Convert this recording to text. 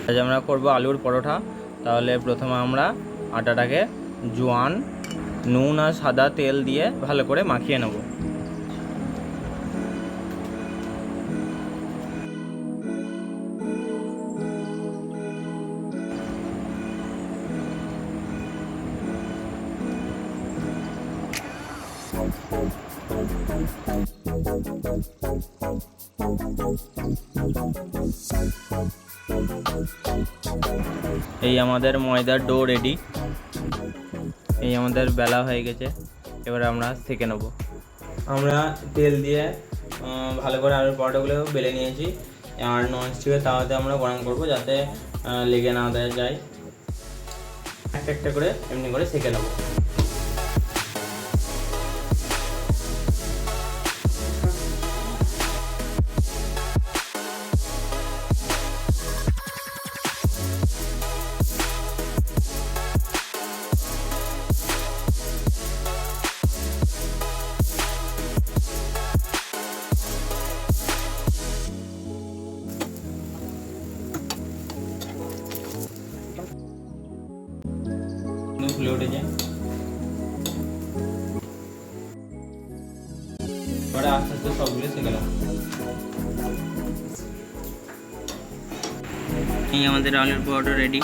আজ আমরা করব আলুর পরোটা। তাহলে প্রথমে আমরা আটাটাকে জোয়ান, নুন আর সাদা তেল দিয়ে ভালো করে মাখিয়ে নেব। এই আমাদের ময়দার ডো রেডি। এই আমাদের বেলা হয়ে গেছে, এবার আমরা সেঁকে নেব। আমরা তেল দিয়ে ভালো করে আলুর পরোটাগুলো বেলে নিয়েছি, আর ননস্টিকের তাওয়াতে আমরা গরম করব যাতে লেগে না যায়। একটা একটা করে এমনি করে সেঁকে নেব। ফুলে উঠেছে, এবারে আস্তে আস্তে সবগুলো সেঁকে নেব। এই আমাদের আলুর পরোটা রেডি।